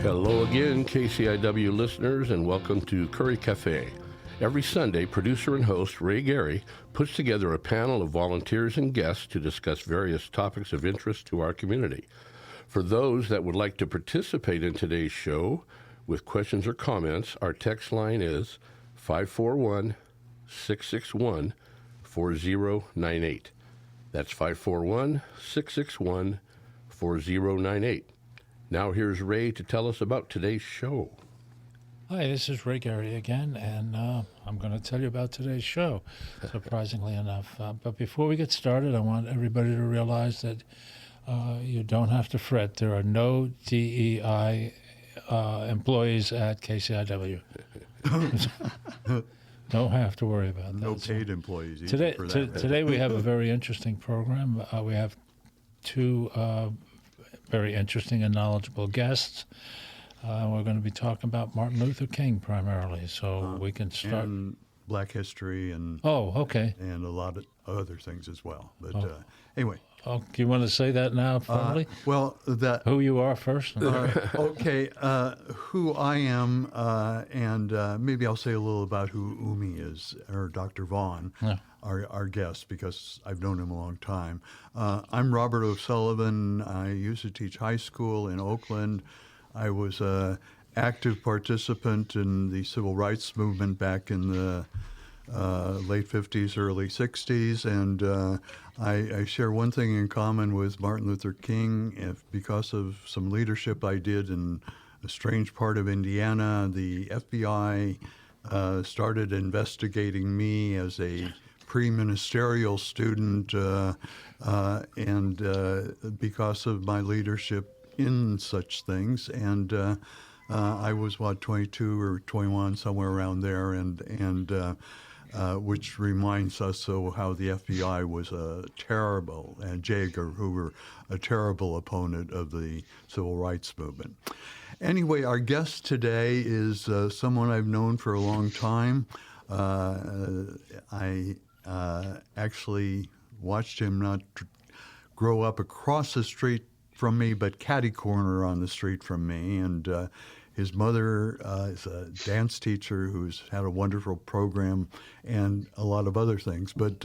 Hello again, KCIW listeners, and welcome to Curry Cafe. Every Sunday, producer and host Ray Gary puts together a panel of volunteers and guests to discuss various topics of interest to our community. For those that would like to participate in today's show with questions or comments, our text line is 541-661-4098. That's 541-661-4098. Now here's Ray to tell us about today's show. Hi, this is Ray Gary again, and I'm going to tell you about today's show, surprisingly enough. But before we get started, I want everybody to realize that you don't have to fret. There are no DEI employees at KCIW. Don't have to worry about that. No paid employees either for that. Today we have a very interesting program. We have two very interesting and knowledgeable guests. We're going to be talking about Martin Luther King primarily, so we can start. And Black history and and a lot of other things as well. But anyway. Oh, do you want to say that now formally? Who you are first? Okay, who I am, and maybe I'll say a little about who Umi is, or Dr. Vaughan, our guest, because I've known him a long time. I'm Robert O'Sullivan. I used to teach high school in Oakland. I was an active participant in the civil rights movement back in the late 50s, early 60s, and I share one thing in common with Martin Luther King. Because of some leadership I did in a strange part of Indiana, the FBI started investigating me as a pre-ministerial student, and because of my leadership in such things, and I was 22 or 21, somewhere around there, and which reminds us of how the FBI was a terrible, and Jaeger, who were a terrible opponent of the civil rights movement. Anyway, our guest today is someone I've known for a long time. I actually watched him not grow up across the street from me, but catty corner on the street from me. And his mother is a dance teacher who's had a wonderful program and a lot of other things. But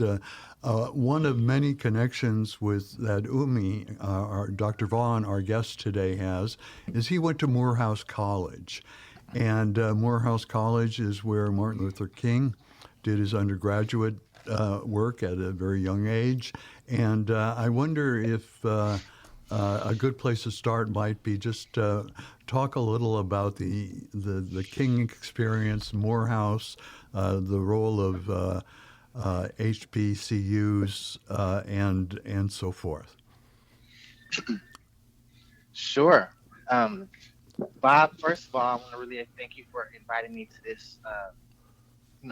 one of many connections with that Umi, Dr. Vaughan, our guest today, has, is he went to Morehouse College. And Morehouse College is where Martin Luther King did his undergraduate work at a very young age. And I wonder if a good place to start might be just talk a little about the King experience, Morehouse, the role of HBCUs, and so forth. Sure. Bob, first of all, I want to really thank you for inviting me to this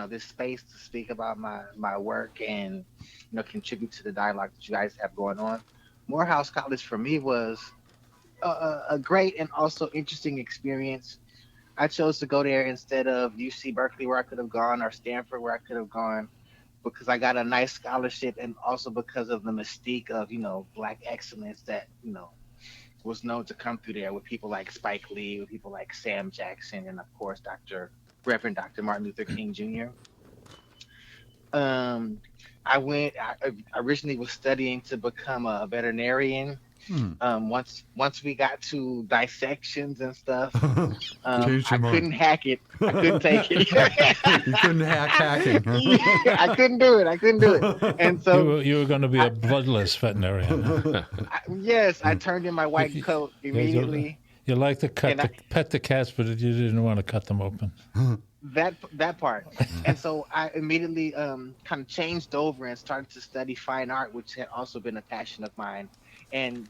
this space to speak about my work and contribute to the dialogue that you guys have going on. Morehouse College for me was a great and also interesting experience. I chose to go there instead of UC Berkeley, where I could have gone, or Stanford, where I could have gone, because I got a nice scholarship, and also because of the mystique of Black excellence that was known to come through there, with people like Spike Lee, with people like Sam Jackson, and of course Reverend Dr. Martin Luther King Jr. I originally was studying to become a veterinarian. Once we got to dissections and stuff, I couldn't hack it. I couldn't take it. You couldn't hack hacking. Yeah, I couldn't do it. And so you were going to be a bloodless veterinarian. Yes, I turned in my white coat immediately. You like to pet the cats, but you didn't want to cut them open. That part. And so I immediately kind of changed over and started to study fine art, which had also been a passion of mine. And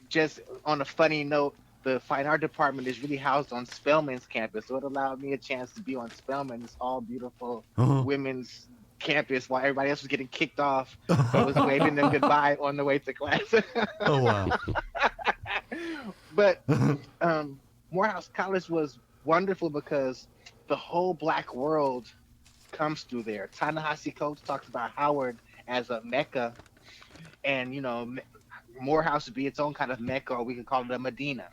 just on a funny note, the fine art department is really housed on Spelman's campus, so it allowed me a chance to be on Spelman's all beautiful women's campus while everybody else was getting kicked off. I was waving them goodbye on the way to class. Oh, wow. But Morehouse College was wonderful because the whole Black world comes through there. Ta-Nehisi Coates talks about Howard as a Mecca, and Morehouse would be its own kind of Mecca, or we could call it a Medina.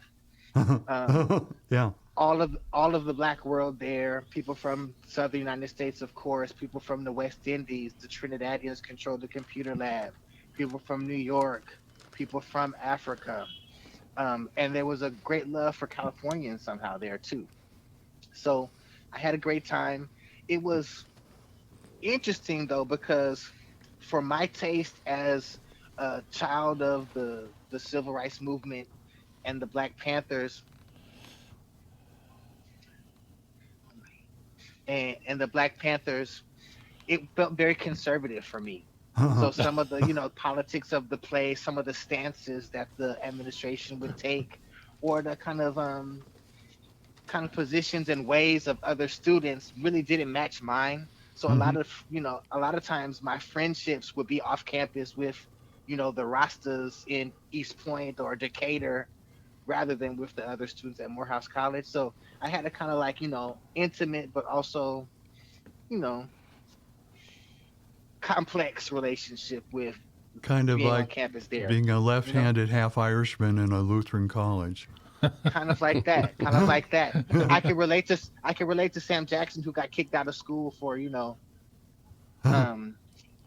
Yeah. All of the black world there, people from southern United States, of course, people from the West Indies, the Trinidadians controlled the computer lab, people from New York, people from Africa. And there was a great love for Californians somehow there too. So I had a great time. It was interesting though, because for my taste as a child of the civil rights movement and the Black Panthers and the Black Panthers, it felt very conservative for me. So some of the, politics of the play, some of the stances that the administration would take, or the kind of positions and ways of other students really didn't match mine. So a lot of times my friendships would be off campus with, the Rastas in East Point or Decatur, rather than with the other students at Morehouse College. So I had a kind of like, intimate, but also, you know, complex relationship with Kind of being on like campus there. being a left-handed half Irishman in a Lutheran college. Kind of like that. Kind of like that. I can relate to Sam Jackson, who got kicked out of school for,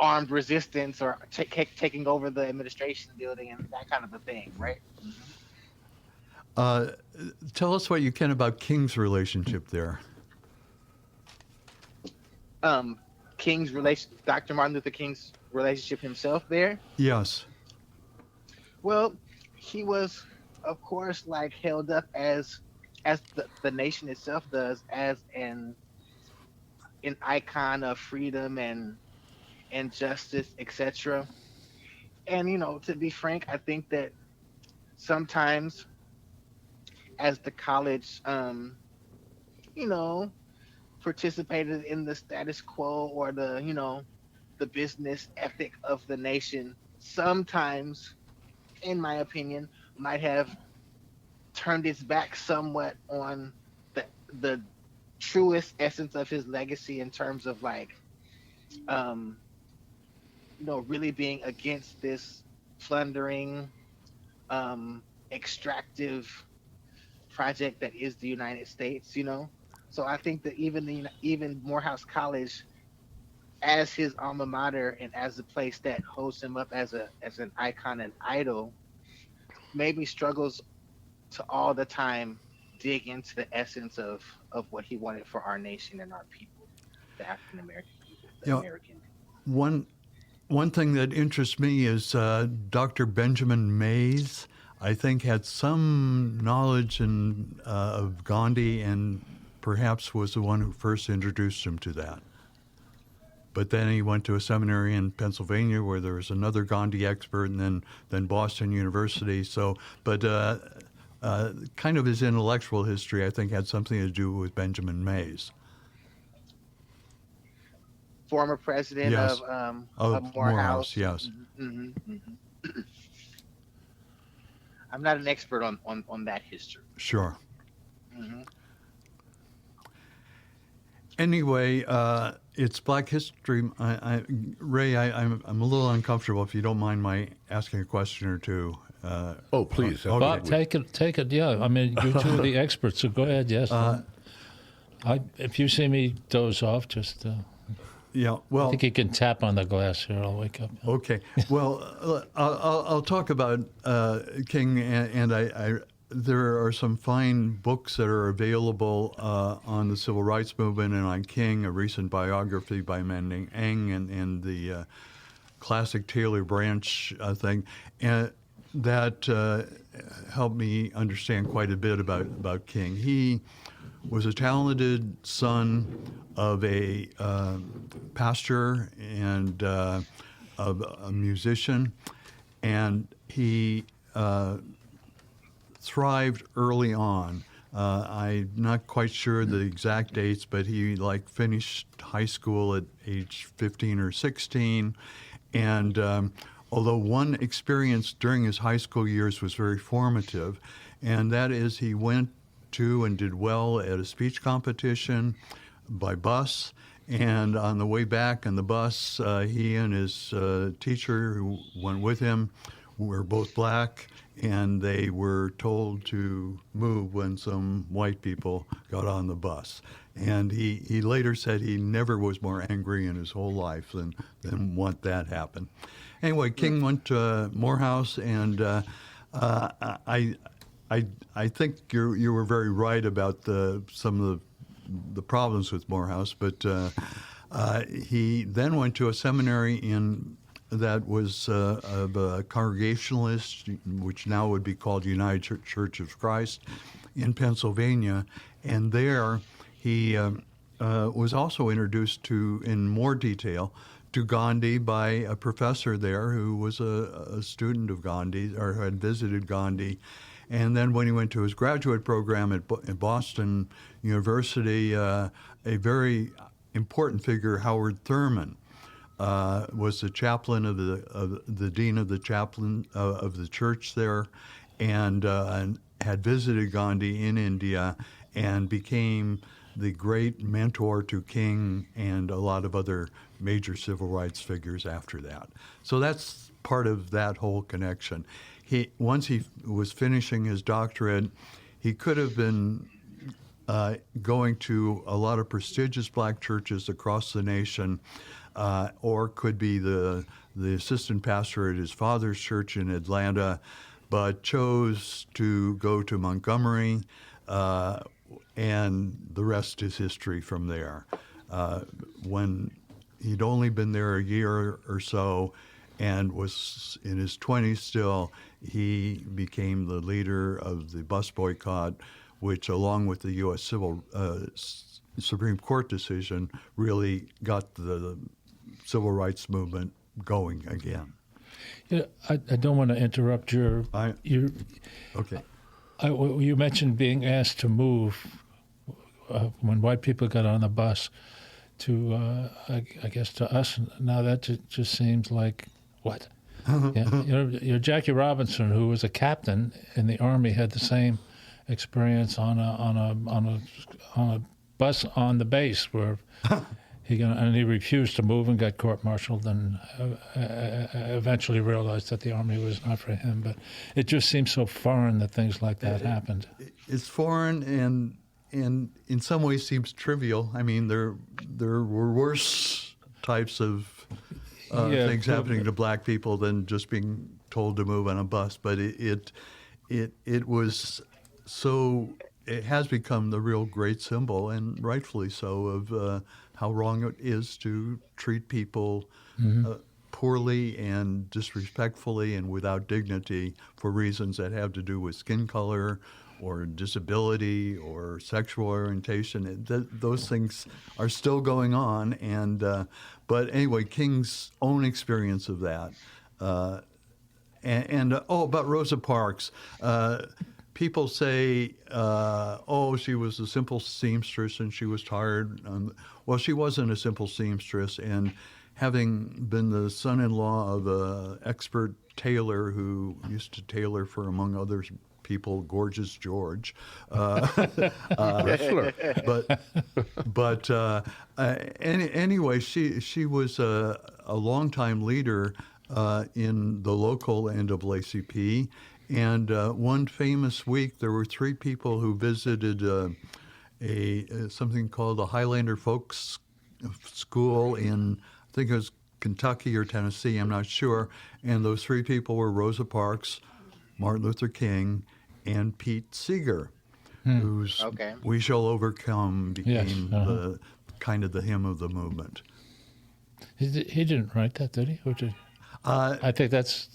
armed resistance or taking over the administration building and that kind of a thing, right? Tell us what you can about King's relationship there. Dr. Martin Luther King's relationship himself there. Yes. Well, he was, of course, like held up as the nation itself does, as an icon of freedom and justice, etc. And to be frank, I think that sometimes as the college participated in the status quo or the business ethic of the nation, sometimes, in my opinion, might have turned its back somewhat on the truest essence of his legacy, in terms of like really being against this plundering, extractive project that is the United States. So I think that even Morehouse College, as his alma mater and as a place that holds him up as an icon and idol, maybe struggles to all the time dig into the essence of what he wanted for our nation and our people, the African American people, the American. One thing that interests me is Dr. Benjamin Mays, I think, had some knowledge of Gandhi, and perhaps was the one who first introduced him to that. But then he went to a seminary in Pennsylvania where there was another Gandhi expert, and then Boston University. So, but kind of his intellectual history, I think, had something to do with Benjamin Mays. Former president of Morehouse. Yes. Mm-hmm, mm-hmm. I'm not an expert on that history. Sure. Mm-hmm. Anyway, it's Black History. Ray, I'm a little uncomfortable, if you don't mind my asking a question or two. Oh, please. Okay. Bob, take it. Yeah, I mean, you two are the experts, so go ahead. Yes. If you see me doze off, just. Yeah. Well, I think you can tap on the glass here. I'll wake up. Okay. Well, I'll talk about King, and there are some fine books that are available on the civil rights movement and on King, a recent biography by Manning Eng, and the classic Taylor Branch thing, and that helped me understand quite a bit about King. He was a talented son of a pastor and of a musician, and he thrived early on. I'm not quite sure the exact dates, but he finished high school at age 15 or 16, and although one experience during his high school years was very formative, and that is he went to and did well at a speech competition by bus, and on the way back on the bus, he and his teacher who went with him were both black, and they were told to move when some white people got on the bus. And he later said he never was more angry in his whole life than what that happened. Anyway, King went to Morehouse, and I think you were very right about some of the problems with Morehouse, but he then went to a seminary that was of a Congregationalist, which now would be called United Church of Christ, in Pennsylvania, and there he was also introduced to, in more detail, to Gandhi by a professor there who was a student of Gandhi, or had visited Gandhi. And then when he went to his graduate program at Boston University, a very important figure, Howard Thurman, was the chaplain of the dean of the chaplain of the church there, and had visited Gandhi in India and became the great mentor to King and a lot of other major civil rights figures after that. So that's part of that whole connection. Once he was finishing his doctorate, he could have been going to a lot of prestigious black churches across the nation, or could be the assistant pastor at his father's church in Atlanta, but chose to go to Montgomery, and the rest is history from there. When he'd only been there a year or so and was in his 20s still, he became the leader of the bus boycott, which, along with the U.S. Supreme Court decision, really got the civil rights movement going again. Yeah, I don't want to interrupt your. Okay. You mentioned being asked to move when white people got on the bus. I guess to us now that just seems like what? Yeah, Jackie Robinson, who was a captain in the Army, had the same experience on a bus on the base where he refused to move and got court-martialed, and eventually realized that the Army was not for him. But it just seems so foreign that things like that happened. It's foreign and in some ways seems trivial. I mean, there were worse types of things happening to black people than just being told to move on a bus. But it was so. It has become the real great symbol, and rightfully so, of how wrong it is to treat people poorly and disrespectfully and without dignity for reasons that have to do with skin color or disability or sexual orientation. Those things are still going on, but anyway, King's own experience of that. About Rosa Parks. People say, she was a simple seamstress and she was tired. Well, she wasn't a simple seamstress, and having been the son-in-law of an expert tailor who used to tailor for, among other people, Gorgeous George. Wrestler. Anyway, she was a longtime leader in the local NAACP. And one famous week, there were 3 people who visited something called the Highlander Folks School in, I think it was Kentucky or Tennessee, I'm not sure. And those 3 people were Rosa Parks, Martin Luther King, and Pete Seeger, whose "We Shall Overcome" became the kind of the hymn of the movement. He didn't write that, did he? Or did I think that's.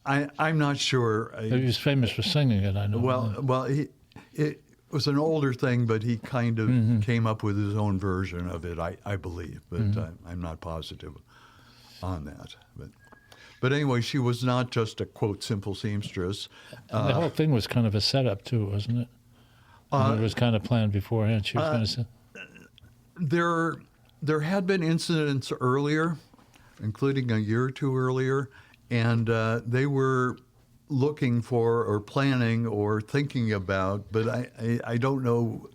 I'm not sure. He was famous for singing it, I know. Well, it was an older thing, but he kind of came up with his own version of it, I believe, but I'm not positive on that. But anyway, she was not just a, quote, simple seamstress. The whole thing was kind of a setup, too, wasn't it? It was kind of planned beforehand. She was going to say. There had been incidents earlier, including a year or 2 earlier, and they were looking for or planning or thinking about, but I don't know,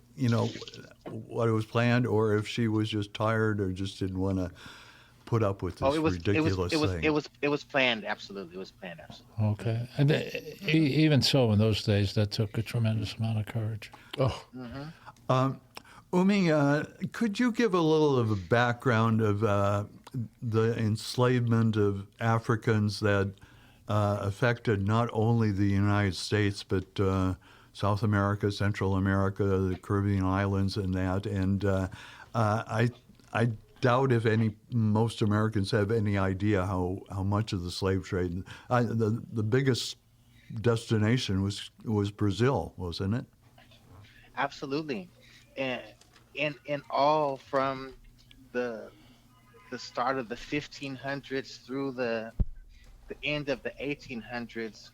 what it was planned, or if she was just tired or just didn't want to put up with this ridiculous thing. It was planned. Absolutely, it was planned. Absolutely. Okay, and even so, in those days, that took a tremendous amount of courage. Oh, Umi, could you give a little of a background of the enslavement of Africans that affected not only the United States, but South America, Central America, the Caribbean islands, and that? And I doubt if most Americans have any idea how much of the slave trade. The biggest destination was Brazil, wasn't it? Absolutely, and in all from the start of the 1500s through the end of the 1800s,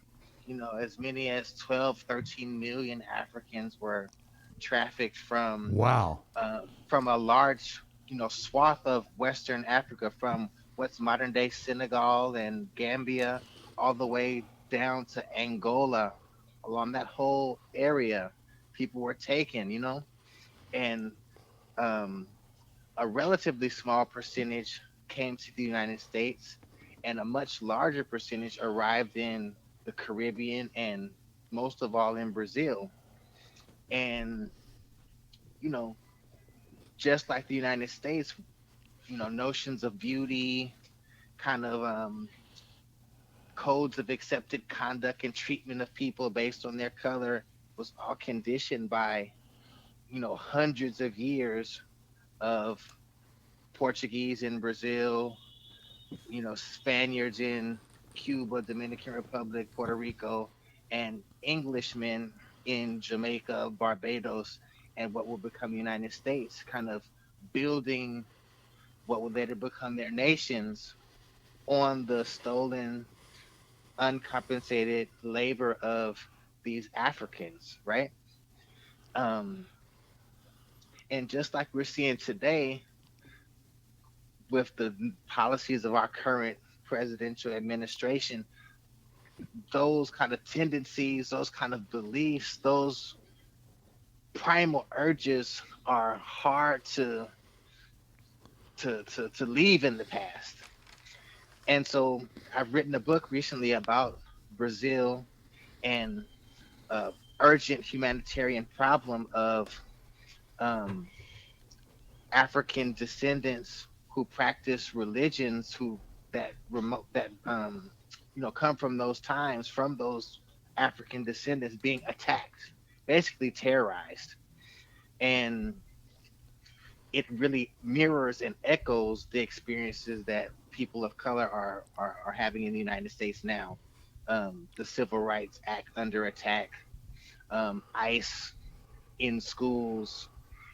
as many as 12, 13 million Africans were trafficked from a large, swath of Western Africa, from what's modern day Senegal and Gambia, all the way down to Angola. Along that whole area, people were taken, and a relatively small percentage came to the United States, and a much larger percentage arrived in the Caribbean and most of all in Brazil. And, just like the United States, notions of beauty, kind of codes of accepted conduct and treatment of people based on their color was all conditioned by, hundreds of years of Portuguese in Brazil, Spaniards in Cuba, Dominican Republic, Puerto Rico, and Englishmen in Jamaica, Barbados, and what will become the United States, kind of building what will later become their nations on the stolen, uncompensated labor of these Africans, right? And just like we're seeing today with the policies of our current presidential administration, those kind of tendencies, those kind of beliefs, those primal urges are hard to leave in the past. And so I've written a book recently about Brazil and urgent humanitarian problem of African descendants who practice religions that come from those times, from those African descendants being attacked, basically terrorized. And it really mirrors and echoes the experiences that people of color are having in the United States now. The Civil Rights Act under attack, ICE in schools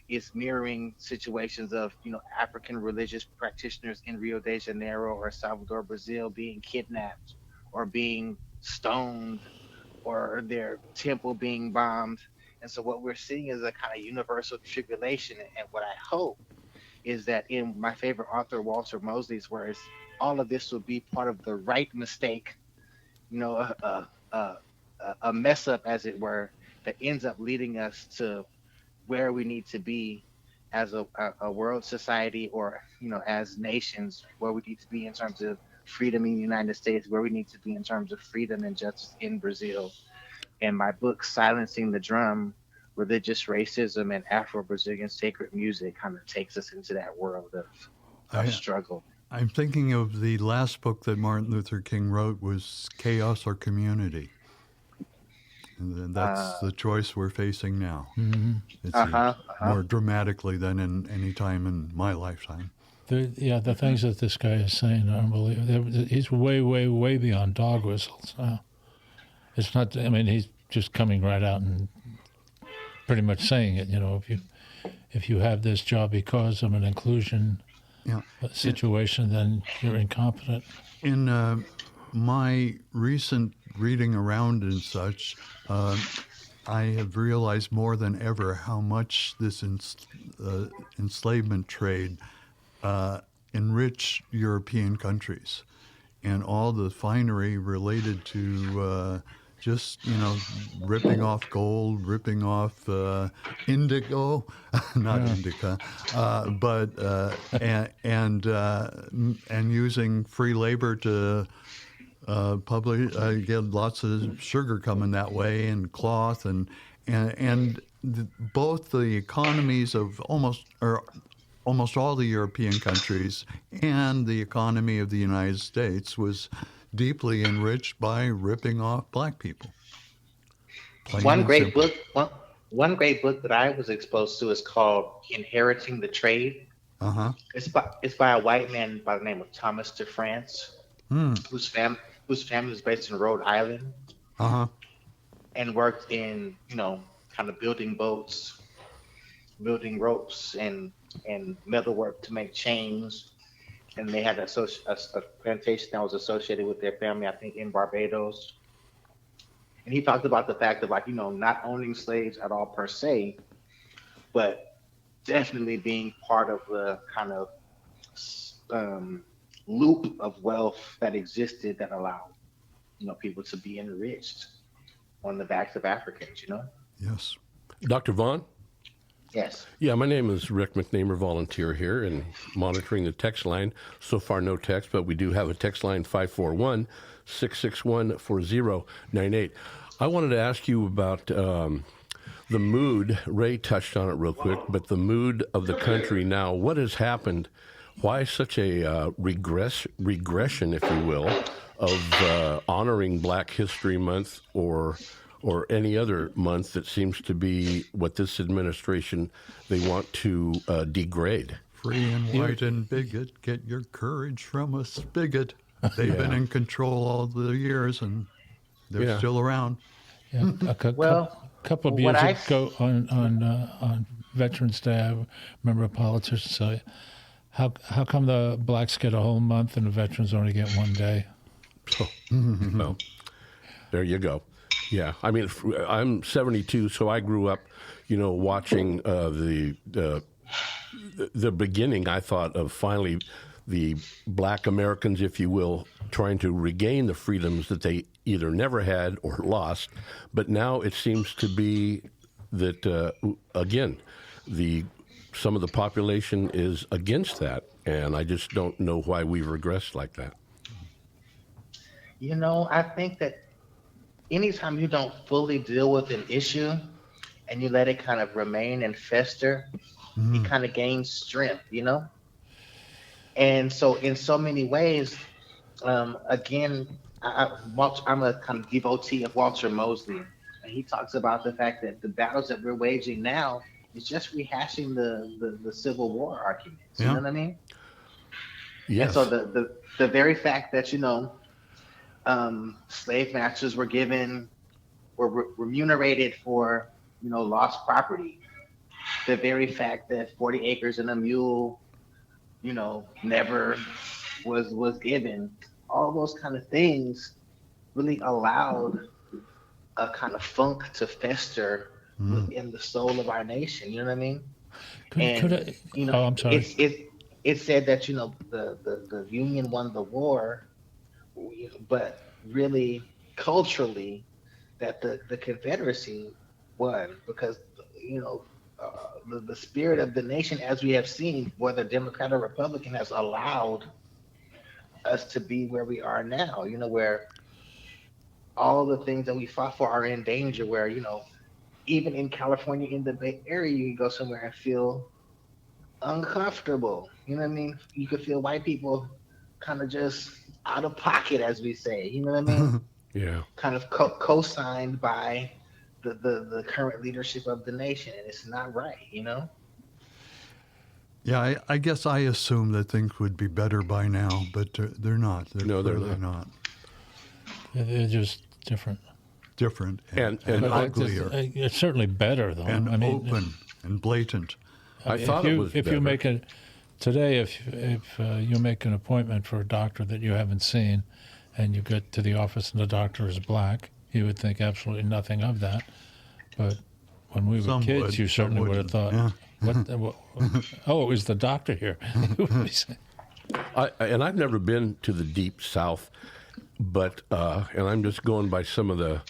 is mirroring situations of, African religious practitioners in Rio de Janeiro or Salvador, Brazil being kidnapped or being stoned or their temple being bombed. And so what we're seeing is a kind of universal tribulation. And what I hope is that in my favorite author, Walter Mosley's words, all of this will be part of the right mistake, a mess up, as it were, that ends up leading us to where we need to be as a world society, or, as nations, where we need to be in terms of freedom in the United States, where we need to be in terms of freedom and justice in Brazil. And my book, Silencing the Drum, Religious Racism and Afro-Brazilian Sacred Music, kind of takes us into that world of struggle. I'm thinking of the last book that Martin Luther King wrote was Chaos or Community. And that's the choice we're facing now. Mm-hmm. It's more dramatically than in any time in my lifetime. The things that this guy is saying are unbelievable. He's way, way, way beyond dog whistles. It's not, he's just coming right out and pretty much saying it. If you have this job because of an inclusion situation, then you're incompetent. In my recent reading around and such, I have realized more than ever how much this enslavement trade enriched European countries, and all the finery related to just, ripping off gold, ripping off indigo, not indica, and using free labor to get lots of sugar coming that way, and cloth, both the economies of almost all the European countries and the economy of the United States was deeply enriched by ripping off black people. One great book that I was exposed to is called Inheriting the Trade. Uh-huh. It's by a white man by the name of Thomas de France, whose family was based in Rhode Island, and worked in kind of building boats, building ropes, and metalwork to make chains. And they had a plantation that was associated with their family, I think, in Barbados. And he talked about the fact of not owning slaves at all per se, but definitely being part of the kind of loop of wealth that existed that allowed people to be enriched on the backs of Africans. Yes. Dr. Vaughan? Yes. Yeah, my name is Rick McNamer, volunteer here and monitoring the text line. So far, no text, but we do have a text line, 541-661-4098. I wanted to ask you about the mood. Ray touched on it real quick, but the mood of the country now. What has happened? Why such a regression, if you will, of honoring Black History Month or any other month that seems to be what this administration, they want to degrade? Free and white and bigot, get your courage from a spigot. They've been in control all the years, and they're still around. Yeah, a couple of years ago on Veterans Day, I remember a politician say, how come the blacks get a whole month and the veterans only get one day? Well, there you go. Yeah, I mean, I'm 72, so I grew up, watching the beginning, I thought, of finally the Black Americans, if you will, trying to regain the freedoms that they either never had or lost. But now it seems to be that, again, some of the population is against that, and I just don't know why we've regressed like that. I think that anytime you don't fully deal with an issue and you let it kind of remain and fester, it kind of gains strength, And so in so many ways, again, I'm a kind of devotee of Walter Mosley, and he talks about the fact that the battles that we're waging now is just rehashing the Civil War arguments. You know what I mean? Yes. And so the very fact that, slave masters were remunerated for, lost property. The very fact that 40 acres and a mule, never was given. All those kind of things really allowed a kind of funk to fester within the soul of our nation. You know what I mean? I'm sorry. It said that the Union won the war, but really culturally that the Confederacy won, because the spirit of the nation, as we have seen, whether Democrat or Republican, has allowed us to be where we are now, where all the things that we fought for are in danger, where, even in California, in the Bay Area, you can go somewhere and feel uncomfortable. You know what I mean? You could feel white people kind of just out of pocket, as we say. You know what I mean? Yeah. Kind of co-signed by the current leadership of the nation, and it's not right, Yeah, I guess I assume that things would be better by now, but they're not. They're not. They're just different. And uglier. It's certainly better, though. And open and blatant. I thought it was if better. you make it today, if you make an appointment for a doctor that you haven't seen, and you get to the office and the doctor is black, you would think absolutely nothing of that. But when we were kids, you certainly would have thought, it was the doctor here. And I've never been to the deep South, but and I'm just going by some of the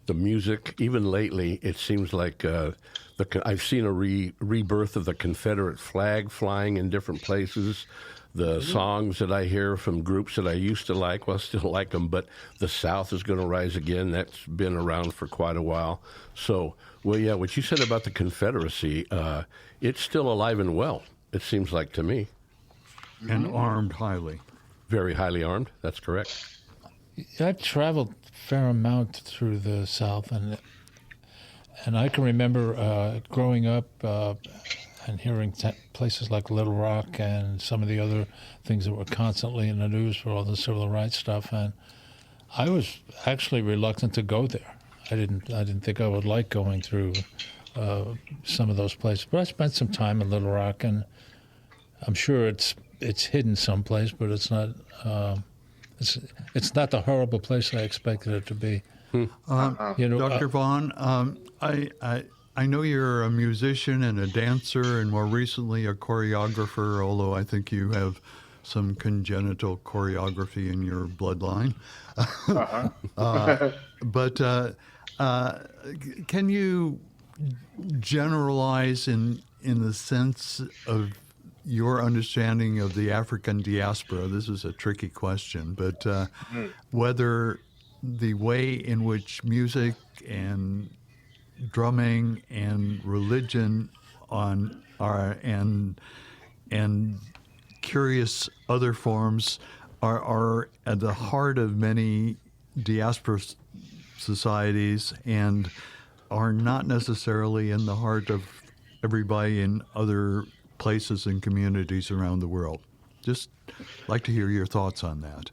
the music. Even lately, it seems like I've seen a rebirth of the Confederate flag flying in different places. The songs that I hear from groups that I used to like, well, I still like them, but the South is going to rise again. That's been around for quite a while. So, well, yeah, what you said about the Confederacy, it's still alive and well, it seems like to me. And armed highly. Very highly armed, that's correct. I've traveled a fair amount through the South, and I can remember growing up and hearing places like Little Rock and some of the other things that were constantly in the news for all the civil rights stuff, and I was actually reluctant to go there. I didn't think I would like going through some of those places, but I spent some time in Little Rock, and I'm sure it's hidden someplace, but it's not. It's not the horrible place I expected it to be. Dr. Vaughan, I know you're a musician and a dancer, and more recently a choreographer. Although I think you have some congenital choreography in your bloodline. But can you generalize in the sense of your understanding of the African diaspora? This is a tricky question, but whether the way in which music and drumming and religion and curious other forms are at the heart of many diaspora societies and are not necessarily in the heart of everybody in other places and communities around the world. Just like to hear your thoughts on that.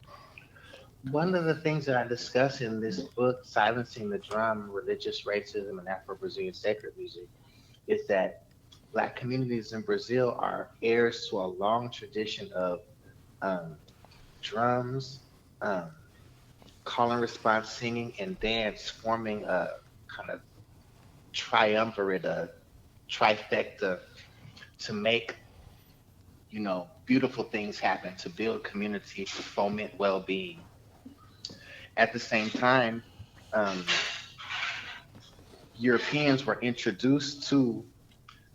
One of the things that I discuss in this book, Silencing the Drum, Religious Racism and Afro-Brazilian Sacred Music, is that Black communities in Brazil are heirs to a long tradition of drums, call and response singing, and dance forming a kind of triumvirate, a trifecta to make, beautiful things happen, to build community, to foment well-being. At the same time, Europeans were introduced to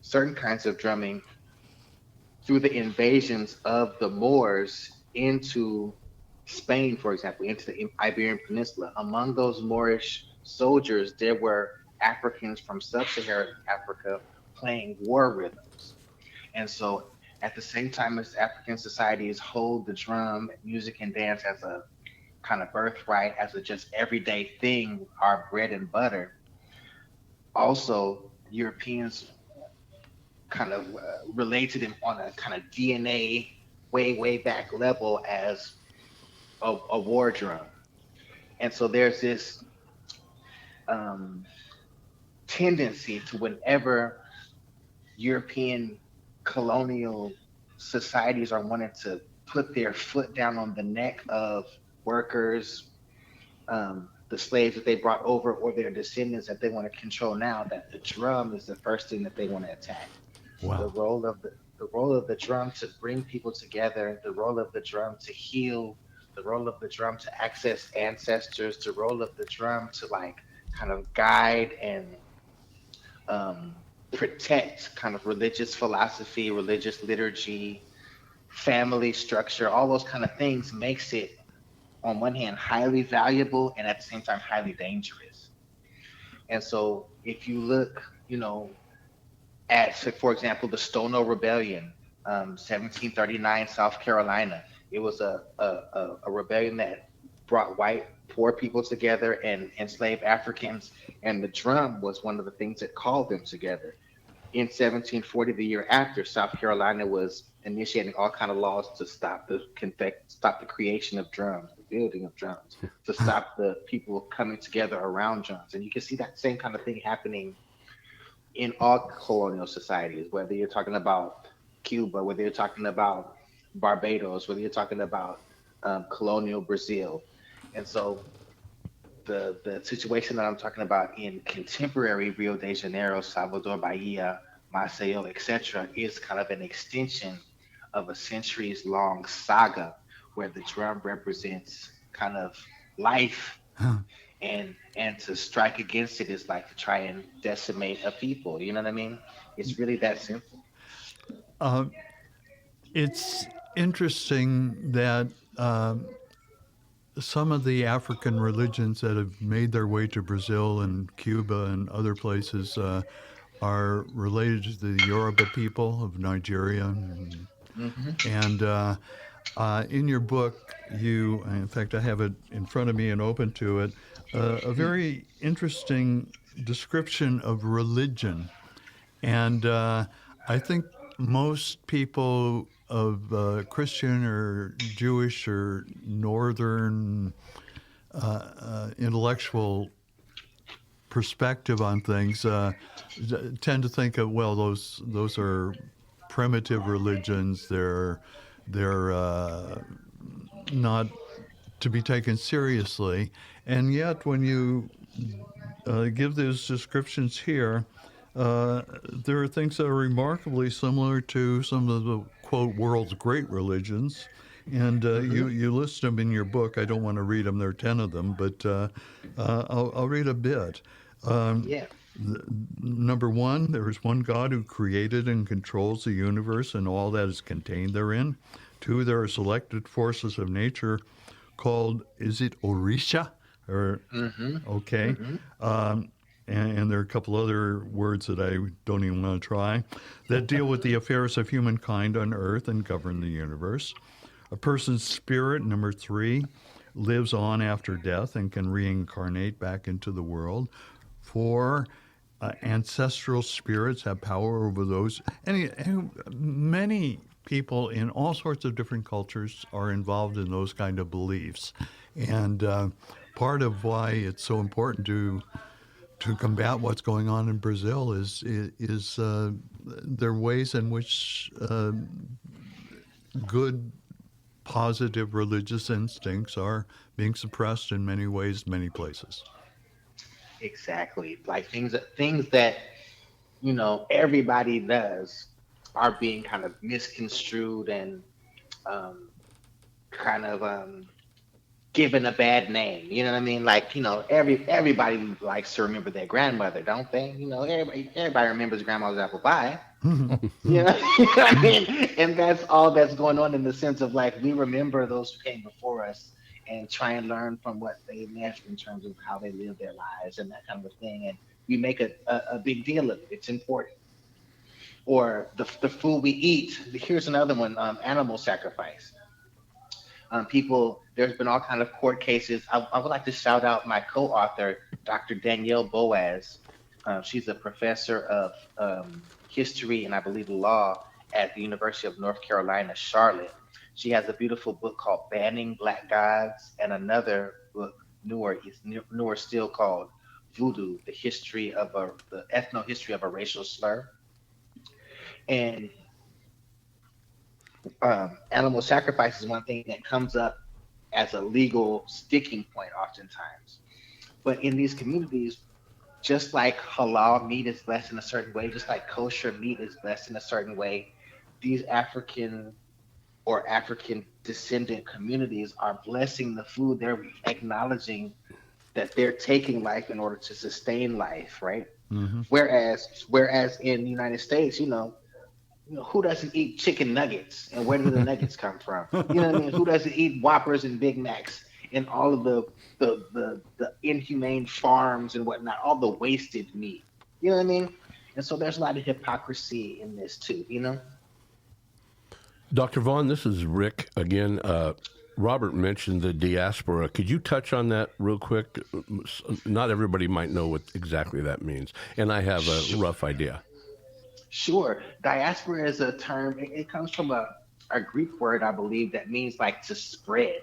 certain kinds of drumming through the invasions of the Moors into Spain, for example, into the Iberian Peninsula. Among those Moorish soldiers, there were Africans from sub-Saharan Africa playing war rhythms. And so at the same time as African societies hold the drum, music, and dance as a kind of birthright, as a just everyday thing, our bread and butter, also Europeans kind of relate to them on a kind of DNA way back level as a war drum. And so there's this tendency to, whenever European colonial societies are wanting to put their foot down on the neck of workers, the slaves that they brought over, or their descendants that they want to control now, that the drum is the first thing that they want to attack. Wow. The role of the drum to bring people together, the role of the drum to heal, the role of the drum to access ancestors, the role of the drum to kind of guide and protect kind of religious philosophy, religious liturgy, family structure, all those kind of things makes it, on one hand, highly valuable and at the same time highly dangerous. And so if you look, at, for example, the Stono Rebellion, 1739, South Carolina, it was a rebellion that brought white poor people together and enslaved Africans, and the drum was one of the things that called them together. In 1740, the year after, South Carolina was initiating all kind of laws to stop the creation of drums, the building of drums, to stop the people coming together around drums. And you can see that same kind of thing happening in all colonial societies, whether you're talking about Cuba, whether you're talking about Barbados, whether you're talking about colonial Brazil. And so the situation that I'm talking about in contemporary Rio de Janeiro, Salvador Bahia, Maceió, etc., is kind of an extension of a centuries-long saga where the drum represents kind of life and to strike against it is like to try and decimate a people. You know what I mean? It's really that simple. Uh, it's interesting that some of the African religions that have made their way to Brazil and Cuba and other places are related to the Yoruba people of Nigeria. Hmm. And in your book, in fact, I have it in front of me and open to it, a very interesting description of religion. And I think most people of Christian or Jewish or Northern intellectual perspective on things tend to think of, well, those are primitive religions. They're not to be taken seriously. And yet, when you give those descriptions here, there are things that are remarkably similar to some of the, quote, world's great religions. And you list them in your book. I don't want to read them. There are 10 of them, but I'll read a bit. Yeah. Number one, there is one God who created and controls the universe and all that is contained therein. Two, there are selected forces of nature called, is it Orisha? Or, okay. And there are a couple other words that I don't even want to try, that deal with the affairs of humankind on earth and govern the universe. A person's spirit, number three, lives on after death and can reincarnate back into the world. Four, ancestral spirits have power over those. And many people in all sorts of different cultures are involved in those kind of beliefs. And part of why it's so important to combat what's going on in Brazil is there are ways in which good, positive religious instincts are being suppressed in many ways, many places. Exactly. Like things that everybody does are being kind of misconstrued and um, kind of given a bad name. You know what I mean? Like everybody likes to remember their grandmother, don't they? Everybody remembers grandma's apple pie. You know, you know what I mean? And that's all that's going on in the sense of like we remember those who came before us and try and learn from what they left in terms of how they live their lives and that kind of thing. And we make a big deal of it. It's important. Or the food we eat. Here's another one: animal sacrifice. There's been all kind of court cases. I would like to shout out my co-author, Dr. Danielle Boaz. She's a professor of history and I believe law at the University of North Carolina, Charlotte. She has a beautiful book called Banning Black Gods and another book, newer still, called Voodoo, the ethno-history of a racial slur. And animal sacrifice is one thing that comes up as a legal sticking point oftentimes. But in these communities, just like halal meat is blessed in a certain way, just like kosher meat is blessed in a certain way, these African or African descendant communities are blessing the food. They're acknowledging that they're taking life in order to sustain life, right? Mm-hmm. Whereas in the United States, who doesn't eat chicken nuggets and where do the nuggets come from? You know what I mean? Who doesn't eat Whoppers and Big Macs and all of the inhumane farms and whatnot, all the wasted meat? You know what I mean? And so there's a lot of hypocrisy in this too, Dr. Vaughan, this is Rick again. Robert mentioned the diaspora. Could you touch on that real quick? Not everybody might know what exactly that means, and I have a rough idea. Sure. Diaspora is a term, it comes from a Greek word, I believe, that means like to spread.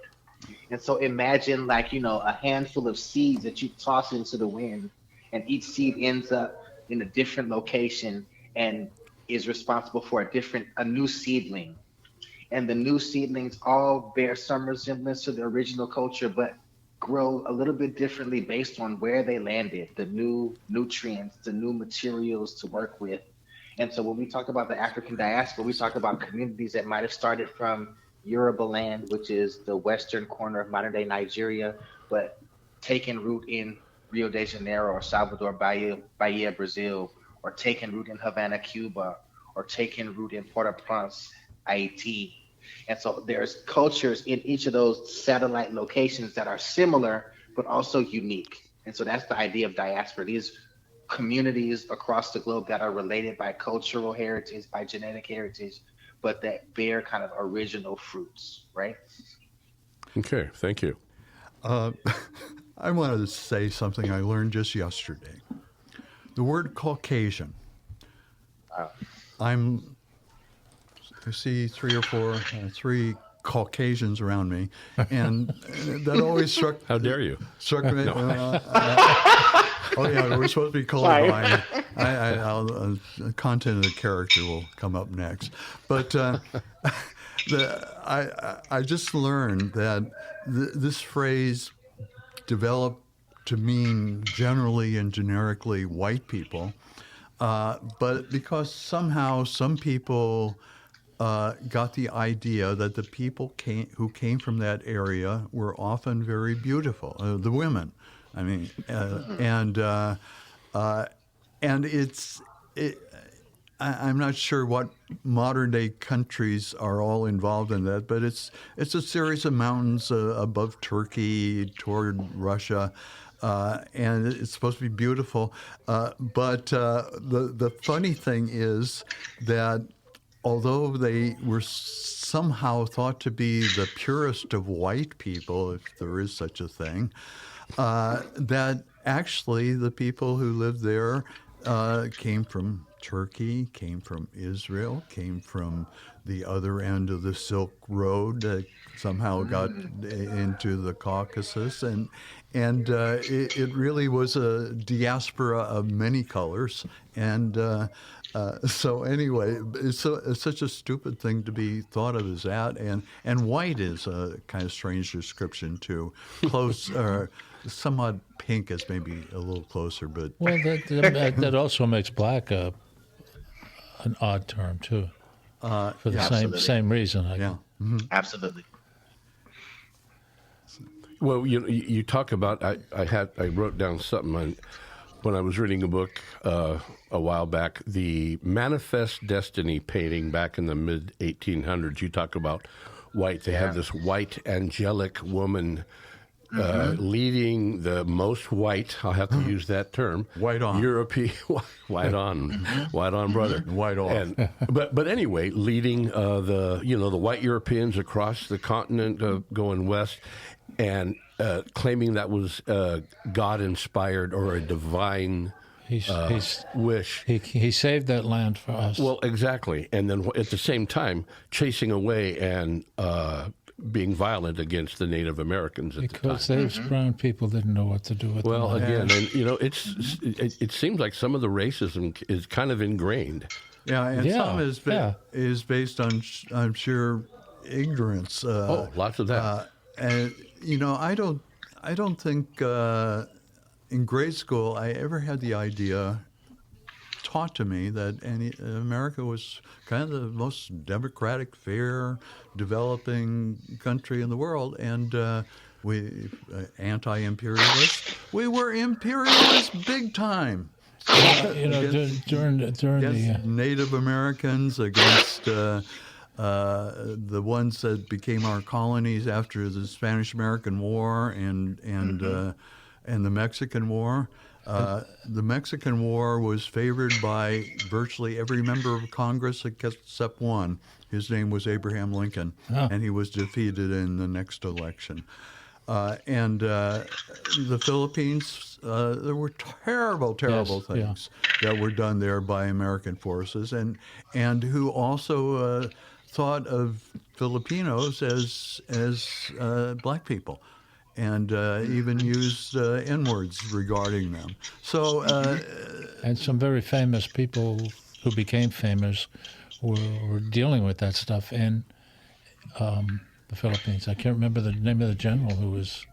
And so imagine like, a handful of seeds that you toss into the wind, and each seed ends up in a different location and is responsible for a new seedling. And the new seedlings all bear some resemblance to the original culture, but grow a little bit differently based on where they landed, the new nutrients, the new materials to work with. And so when we talk about the African diaspora, we talk about communities that might have started from Yoruba land, which is the western corner of modern day Nigeria, but taking root in Rio de Janeiro or Salvador Bahia, Brazil, or taking root in Havana, Cuba, or taking root in Port-au-Prince, Haiti. And so there's cultures in each of those satellite locations that are similar, but also unique. And so that's the idea of diaspora. These communities across the globe that are related by cultural heritage, by genetic heritage, but that bear kind of original fruits, right? Okay, thank you. I wanted to say something I learned just yesterday. The word Caucasian. I see three Caucasians around me, and that always struck. How dare you? Struck me. No. Oh yeah, we're supposed to be colorblind. The content of the character will come up next, but I just learned that this phrase developed to mean generally and generically white people, but because somehow some people got the idea that the people who came from that area were often very beautiful, the women. I mean, I'm not sure what modern day countries are all involved in that, but it's a series of mountains above Turkey toward Russia, and it's supposed to be beautiful. But the funny thing is that although they were somehow thought to be the purest of white people, if there is such a thing, that actually the people who lived there came from Turkey, came from Israel, came from the other end of the Silk Road, somehow got into the Caucasus, and it really was a diaspora of many colors. And so anyway, it's such a stupid thing to be thought of as that, and white is a kind of strange description too. Close, somewhat pink is maybe a little closer, but well, that also makes black an odd term too, for the same reason. Absolutely. Well, you talk about I wrote down something when I was reading a book a while back, the Manifest Destiny painting back in the mid 1800s. You talk about white. They have this white angelic woman leading the most white. I'll have to use that term. White on. European white on, white on, brother. White off. But anyway, leading the white Europeans across the continent, going west, and claiming that was God inspired or a divine wish. He saved that land for us. Well, exactly, and then at the same time chasing away and being violent against the Native Americans at the time. Because those brown people didn't know what to do with well, the land. again, and it seems like some of the racism is kind of ingrained. Yeah, and some is based on sheer ignorance. Lots of that. And I don't think in grade school I ever had the idea taught to me that America was kind of the most democratic, fair, developing country in the world, and we anti-imperialist. We were imperialists big time. During the Native Americans, against the ones that became our colonies after the Spanish-American War and the Mexican War. The Mexican War was favored by virtually every member of Congress except one. His name was Abraham Lincoln, and he was defeated in the next election. And the Philippines, there were terrible things that were done there by American forces, and who also thought of Filipinos as black people, and even used N-words regarding them. So, and some very famous people who became famous were dealing with that stuff in the Philippines. I can't remember the name of the general who was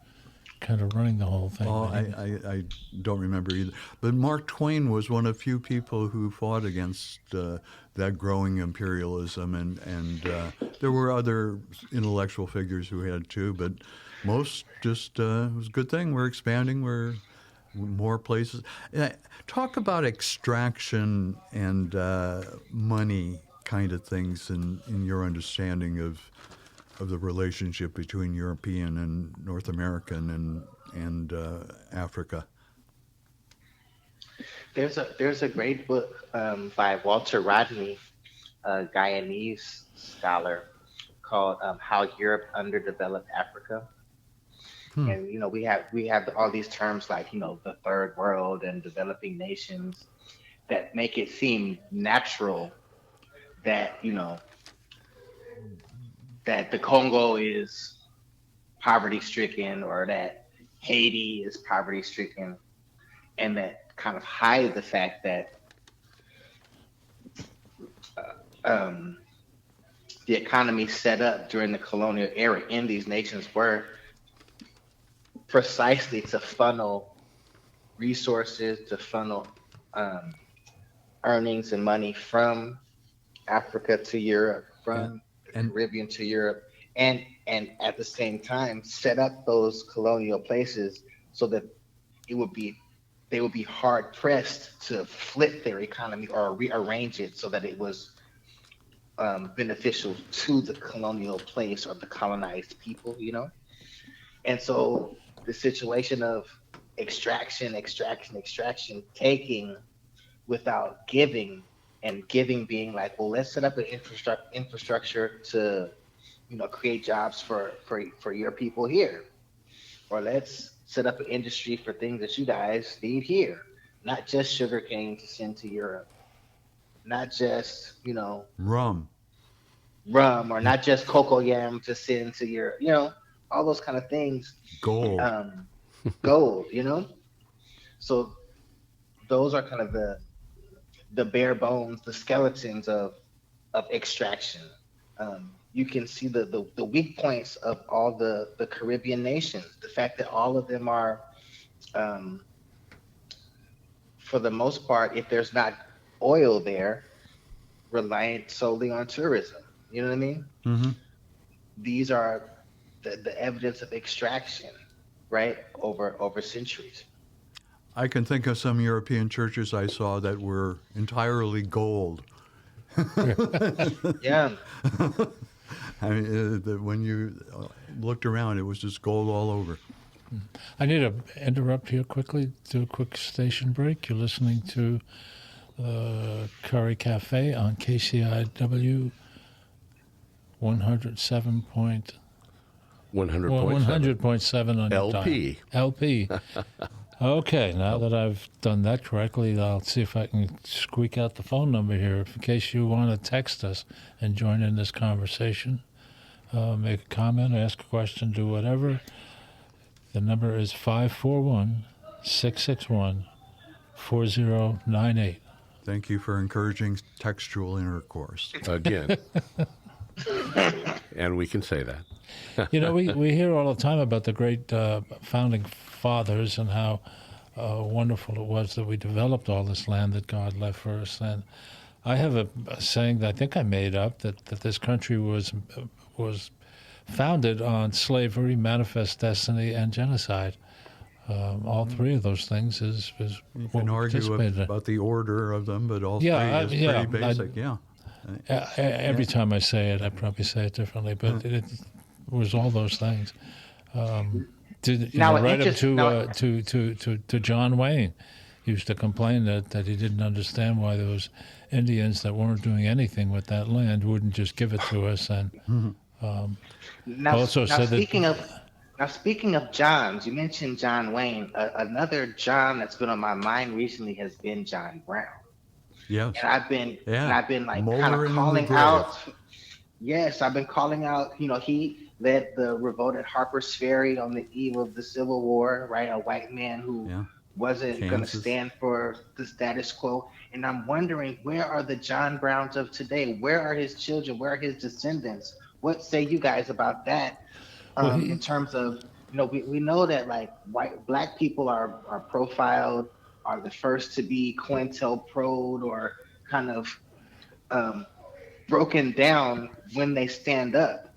kind of running the whole thing. Oh, I don't remember either. But Mark Twain was one of few people who fought against that growing imperialism, and there were other intellectual figures who had too. But most just it was a good thing. We're expanding. We're more places. Talk about extraction and money kind of things in your understanding of the relationship between European and North American and Africa. There's a great book by Walter Rodney, a Guyanese scholar, called "How Europe Underdeveloped Africa." And we have all these terms like the third world and developing nations that make it seem natural that that the Congo is poverty stricken, or that Haiti is poverty stricken, and that kind of hide the fact that the economy set up during the colonial era in these nations were precisely to funnel resources, to funnel earnings and money from Africa to Europe, from the Caribbean to Europe, and at the same time set up those colonial places so that they would be hard pressed to flip their economy or rearrange it so that it was beneficial to the colonial place or the colonized people, And so the situation of extraction, taking without giving, and giving being like, well, let's set up an infrastructure to, create jobs for your people here, or let's set up an industry for things that you guys need here, not just sugarcane to send to Europe, not just rum, or not just cocoa yam to send to Europe, all those kind of things. Gold. Gold, So those are kind of the bare bones, the skeletons of extraction. You can see the weak points of all the Caribbean nations. The fact that all of them are, for the most part, if there's not oil there, reliant solely on tourism. You know what I mean? Mm-hmm. These are the evidence of extraction, right? Over centuries. I can think of some European churches I saw that were entirely gold. Yeah. I mean, when you looked around, it was just gold all over. I need to interrupt here quickly, do a quick station break. You're listening to Curry Cafe on KCIW 100.7 on LP. LP. Okay, now that I've done that correctly, I'll see if I can squeak out the phone number here in case you want to text us and join in this conversation. Make a comment, ask a question, do whatever. The number is 541-661-4098. Thank you for encouraging textual intercourse. Again. And we can say that. We hear all the time about the great founding fathers and how wonderful it was that we developed all this land that God left for us. And I have a saying that I think I made up, that this country was founded on slavery, manifest destiny, and genocide. All three of those things is you can argue about the order of them, but all three is pretty basic. Every time I say it, I probably say it differently, but it was all those things. Right up to John Wayne used to complain that he didn't understand why those Indians that weren't doing anything with that land wouldn't just give it to us. And speaking of Johns, you mentioned John Wayne. Another John that's been on my mind recently has been John Brown. Yes. And I've been like kind of calling out. Yes, I've been calling out. He led the revolt at Harper's Ferry on the eve of the Civil War, right? A white man who wasn't going to stand for the status quo. And I'm wondering, where are the John Browns of today? Where are his children? Where are his descendants? What say you guys about that? In terms of, we know that like black people are profiled, are the first to be COINTELPRO'd or kind of broken down when they stand up.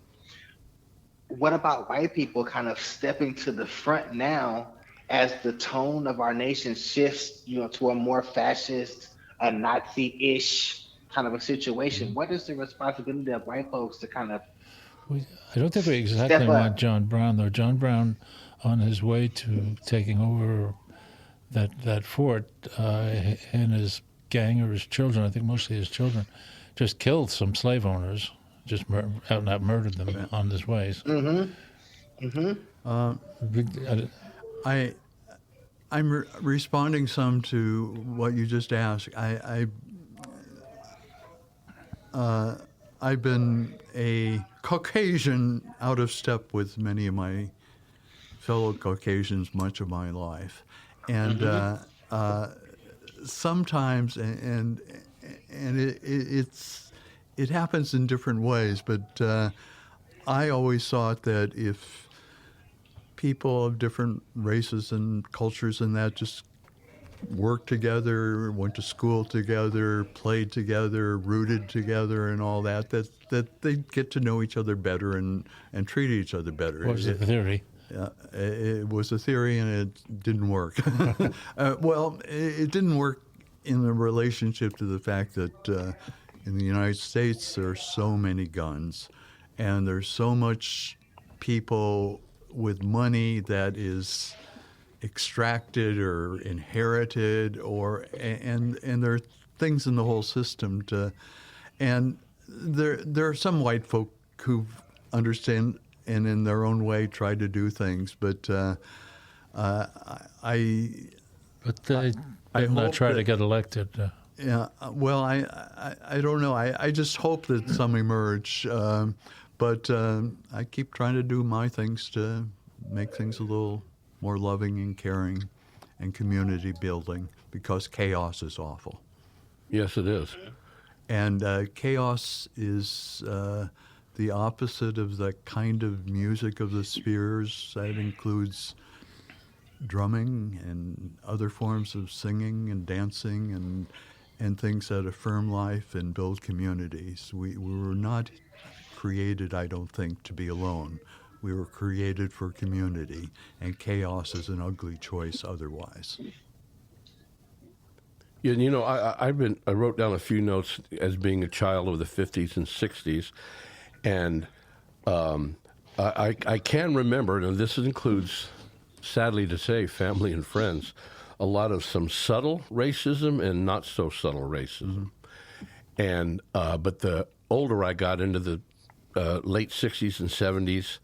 what about white people kind of stepping to the front now as the tone of our nation shifts, to a more fascist, a Nazi-ish kind of a situation? What is the responsibility of white folks to kind of I don't think we exactly step want up? John Brown, though. John Brown, on his way to taking over that fort, and his gang or his children, I think mostly his children, just killed some slave owners, just out and out murdered them on his ways. I'm responding some to what you just asked. I've been a Caucasian out of step with many of my fellow Caucasians much of my life, and sometimes it happens in different ways. But I always thought that if people of different races and cultures and that just worked together, went to school together, played together, rooted together, and all that they'd get to know each other better and treat each other better. What was the theory? It was a theory, and it didn't work. Well, it didn't work in the relationship to the fact that in the United States there are so many guns, and there's so much people with money that is extracted or inherited, and there are things in the whole system and there are some white folk who understand and in their own way try to do things, but They did not try to get elected. Yeah, well, I don't know. I just hope that some emerge, but I keep trying to do my things to make things a little more loving and caring and community building, because chaos is awful. Yes, it is. And chaos is the opposite of the kind of music of the spheres. That includes drumming and other forms of singing and dancing and things that affirm life and build communities. We were not created, I don't think, to be alone. We were created for community, and chaos is an ugly choice otherwise. Yeah, I wrote down a few notes as being a child of the 50s and 60s, and I can remember, and this includes, sadly to say, family and friends, a lot of some subtle racism and not so subtle racism. And but the older I got into the late 60s and 70s,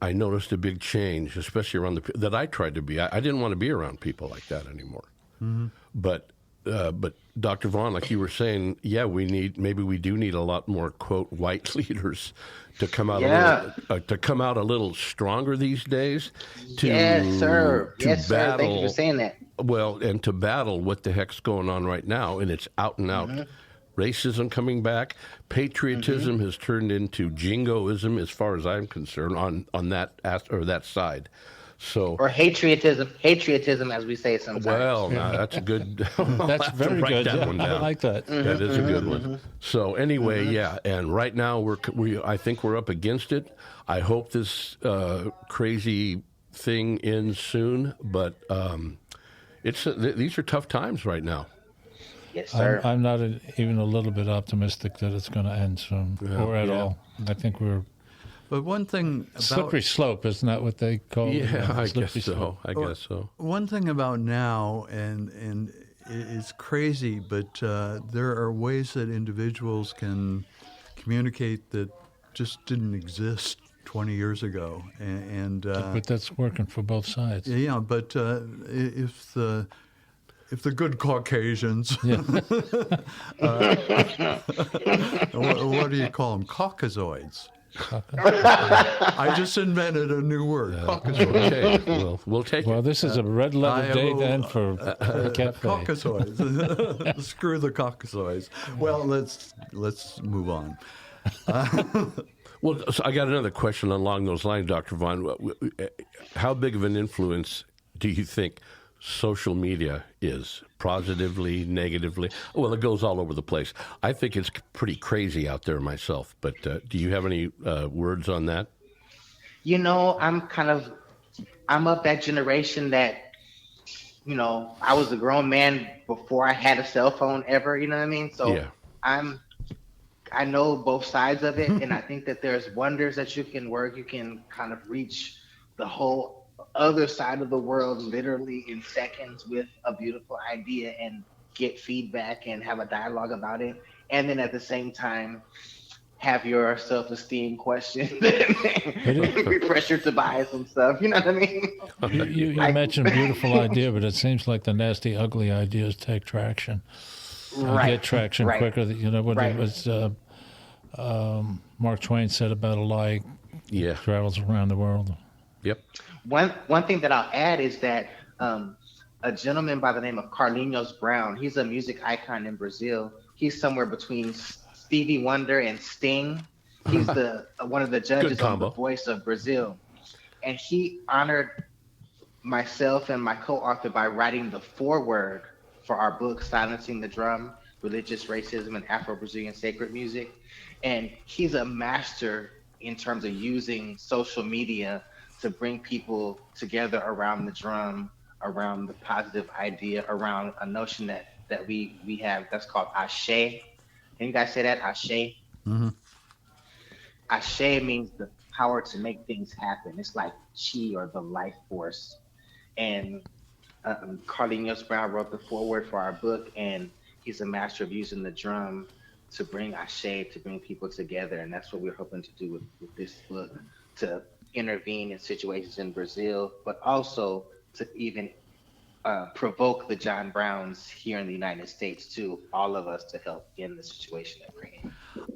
I noticed a big change, especially around that I tried to be. I didn't want to be around people like that anymore. Mm-hmm. But Dr. Vaughan, like you were saying, yeah, maybe we do need a lot more, quote, white leaders to come out a little stronger these days. Yes, sir. Yes, sir. Thank you for saying that. Well, and to battle what the heck's going on right now, and it's out and out. Racism coming back, patriotism has turned into jingoism, as far as I'm concerned, on that side. So, or patriotism, as we say sometimes. Well, that's a good. That's very good. That one down. I like that. That is a good one. So anyway, yeah, and right now I think we're up against it. I hope this crazy thing ends soon, but these are tough times right now. Yes, sir. I'm not even a little bit optimistic that it's going to end soon, or at all. I think we're But one thing about slippery slope, isn't that what they call it? Yeah, I guess slope. so. I guess so. One thing about now, and it's crazy, but there are ways that individuals can communicate that just didn't exist 20 years ago, But that's working for both sides. Yeah, but if the good Caucasians, what do you call them? Caucasoids. I just invented a new word. Caucasoid. Okay, we'll take it. Well, this is a red letter day then for the cafe. Caucasoids. Screw the Caucasoids. Well, let's move on. Well, so I got another question along those lines, Dr. Vaughan. How big of an influence do you think social media is, positively, negatively? Well, it goes all over the place. I think it's pretty crazy out there myself, but do you have any words on that? I'm of that generation that, I was a grown man before I had a cell phone ever, you know what I mean? So Yeah. I'm I know both sides of it, and I think that there's wonders that you can work. You can kind of reach the whole other side of the world literally in seconds with a beautiful idea and get feedback and have a dialogue about it. And then at the same time, have your self-esteem questioned But and be pressured to buy some stuff. You know what I mean? you Like, mentioned beautiful idea, but it seems like the nasty, ugly ideas take traction. Get traction right, quicker. You know what it right. was Mark Twain said about a lie Yeah. travels around the world. Yep. One thing that I'll add is that a gentleman by the name of Carlinhos Brown, he's a music icon in Brazil. He's somewhere between Stevie Wonder and Sting. He's the one of the judges on The Voice of Brazil, and he honored myself and my co-author by writing the foreword for our book, Silencing the Drum: Religious Racism and Afro-Brazilian Sacred Music. And he's a master in terms of using social media to bring people together around the drum, around the positive idea, around a notion that we have that's called ashe. Can you guys say that? Ashe? Mm-hmm. Ashe means the power to make things happen. It's like chi, or the life force. And Carlinhos Brown wrote the foreword for our book, and he's a master of using the drum to bring ashe, to bring people together. And that's what we're hoping to do with this book, to intervene in situations in Brazil, but also to even provoke the John Browns here in the United States, too, all of us, to help in the situation that we're in.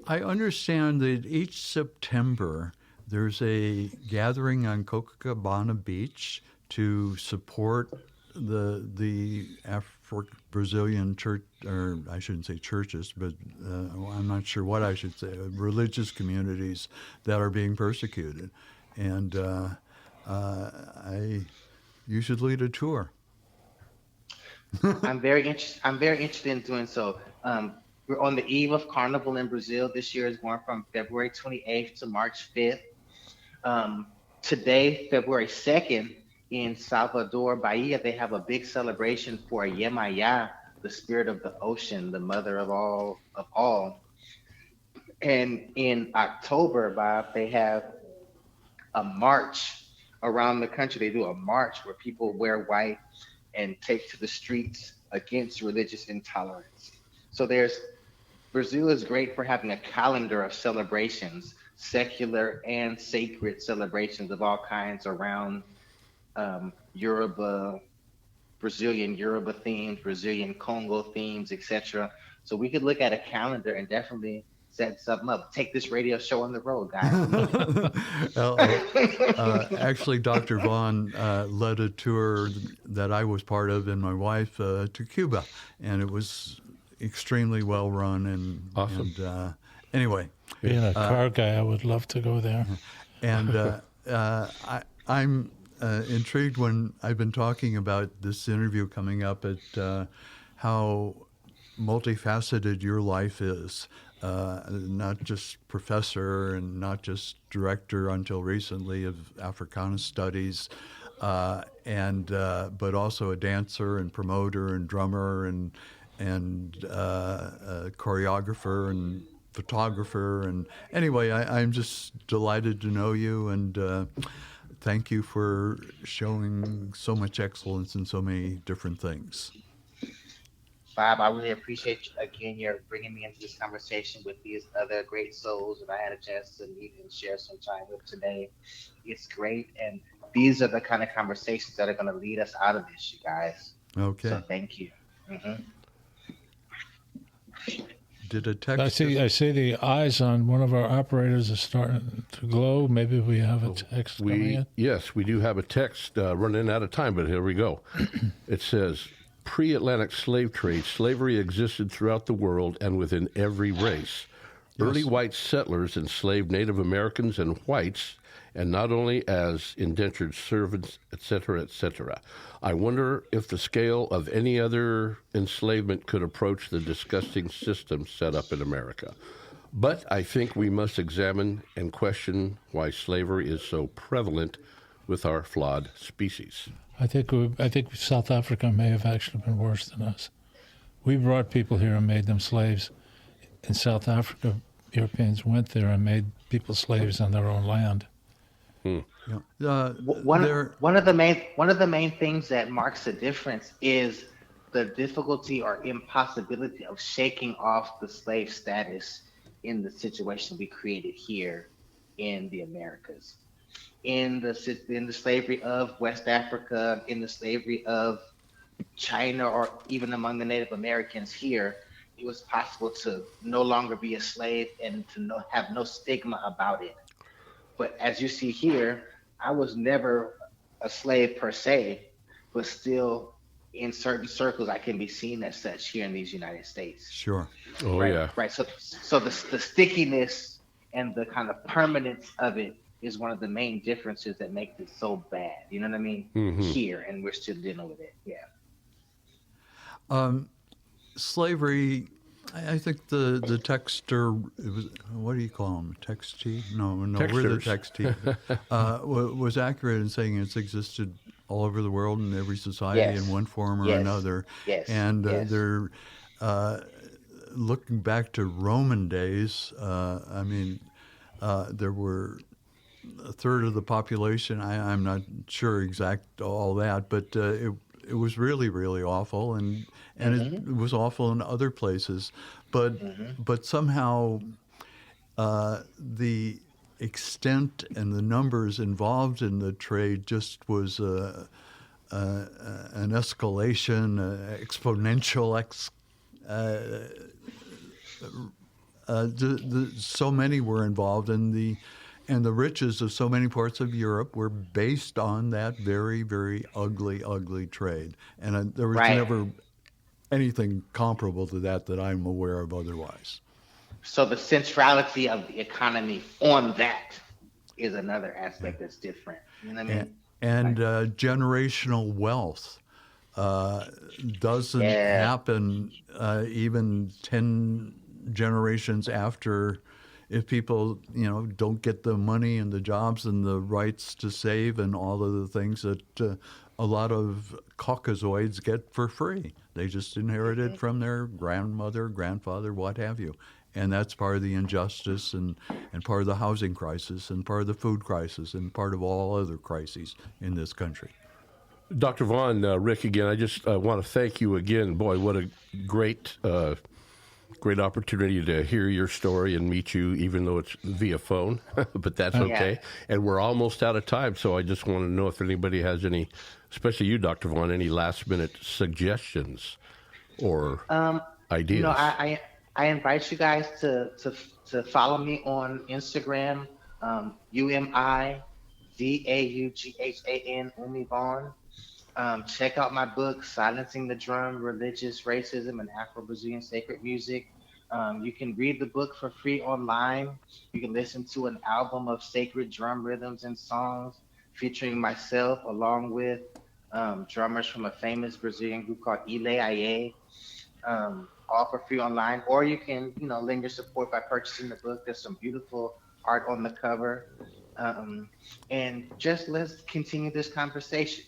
I understand that each September there's a gathering on Copacabana Beach to support the Afro-Brazilian church, or I shouldn't say churches, but I'm not sure what I should say, religious communities that are being persecuted. And you should lead a tour. I'm very interested in doing so. We're on the eve of Carnival in Brazil. This year is going from February 28th to March 5th. Today, February 2nd, in Salvador, Bahia, they have a big celebration for Yemaya, the spirit of the ocean, the mother of all. And in October, Bob, they have a march around the country. They do a march where people wear white and take to the streets against religious intolerance. So Brazil is great for having a calendar of celebrations, secular and sacred celebrations of all kinds around Yoruba, Brazilian Yoruba themes, Brazilian Congo themes, etc. So we could look at a calendar and definitely set something up. Take this radio show on the road, guys. Actually, Dr. Vaughan led a tour that I was part of, and my wife, to Cuba, and it was extremely well run. And awesome. And, anyway, being a car guy, I would love to go there. And I'm intrigued when I've been talking about this interview coming up at how multifaceted your life is. Not just professor and not just director until recently of Africana Studies, but also a dancer and promoter and drummer and a choreographer and photographer. And anyway, I'm just delighted to know you, and thank you for showing so much excellence in so many different things. Bob, I really appreciate you're bringing me into this conversation with these other great souls that I had a chance to meet and share some time with today. It's great, and these are the kind of conversations that are going to lead us out of this, you guys. Okay. So thank you. Mm-hmm. Did a text? I see the eyes on one of our operators is starting to glow. Maybe we have a text coming in. Yes, we do have a text running out of time, but here we go. It says, pre-Atlantic slave trade, slavery existed throughout the world and within every race. Yes. Early white settlers enslaved Native Americans and whites, and not only as indentured servants, etc., etc. I wonder if the scale of any other enslavement could approach the disgusting system set up in America. But I think we must examine and question why slavery is so prevalent with our flawed species. I think South Africa may have actually been worse than us. We brought people here and made them slaves. In South Africa, Europeans went there and made people slaves on their own land. Yeah. One of the main things that marks the difference is the difficulty or impossibility of shaking off the slave status in the situation we created here in the Americas. In the slavery of West Africa, in the slavery of China, or even among the Native Americans here, it was possible to no longer be a slave and to have no stigma about it. But as you see here, I was never a slave per se, but still in certain circles, I can be seen as such here in these United States. Sure. Oh, right, yeah. Right. So the stickiness and the kind of permanence of it is one of the main differences that makes it so bad. You know what I mean? Mm-hmm. Here, and we're still dealing with it. Yeah. Slavery, I think the texter, what do you call them? Textee? No, we're the textee. Was accurate in saying it's existed all over the world in every society in one form or another. Yes. And they're looking back to Roman days. There were a third of the population. I'm not sure exact all that, but it was really, really awful, and it was awful in other places. But somehow the extent and the numbers involved in the trade just was an escalation, exponential. So many were involved, and the riches of so many parts of Europe were based on that very, very ugly trade. And there was never anything comparable to that I'm aware of otherwise. So the centrality of the economy on that is another aspect that's different. You know what I mean? And generational wealth doesn't happen even 10 generations after. If people, don't get the money and the jobs and the rights to save and all of the things that a lot of Caucasoids get for free. They just inherit it from their grandmother, grandfather, what have you. And that's part of the injustice and part of the housing crisis and part of the food crisis and part of all other crises in this country. Dr. Vaughan, Rick again, I just want to thank you again. Boy, what a great opportunity to hear your story and meet you, even though it's via phone, but that's okay. And we're almost out of time, so I just want to know if anybody has any, especially you, Dr. Vaughan, any last-minute suggestions or ideas. I invite you guys to follow me on Instagram, UMIVAUGHAN, Umi Vaughan. Check out my book, Silencing the Drum, Religious Racism and Afro-Brazilian Sacred Music. You can read the book for free online. You can listen to an album of sacred drum rhythms and songs featuring myself along with drummers from a famous Brazilian group called Ile Aye, all for free online. Or you can, lend your support by purchasing the book. There's some beautiful art on the cover. And just let's continue this conversation.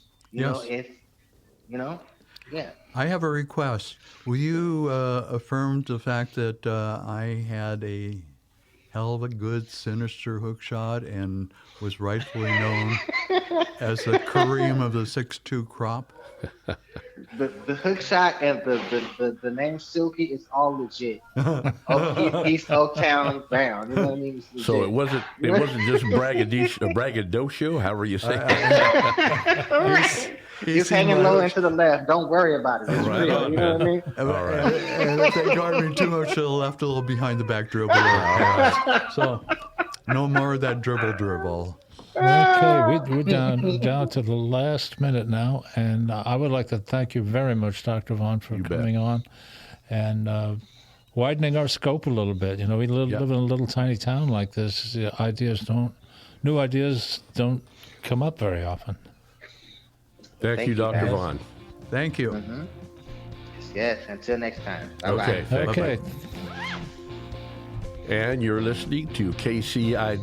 I have a request. Will you affirm the fact that I had a hell of a good sinister hook shot and was rightfully known as the Kareem of the 6'2" crop? The hook shot and the name Silky is all legit. East Oaktown bound. You know what I mean? So it wasn't just braggadocio, however you say it. He's hanging low and to the left. Don't worry about it. It's real. You know what I mean? All right. And if they guard me too much to the left, a little behind the back dribble. So no more of that dribble. Okay, we're down to the last minute now, and I would like to thank you very much, Dr. Vaughan, for coming on and widening our scope a little bit. We live in a little tiny town like this. New ideas don't come up very often. Thank you, Dr. Vaughan. Thank you. Mm-hmm. Yes. Until next time. Bye-bye. Okay. And you're listening to KCIW-LP,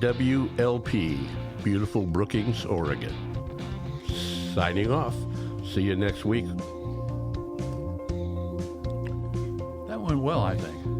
beautiful Brookings, Oregon. Signing off. See you next week. That went well, I think.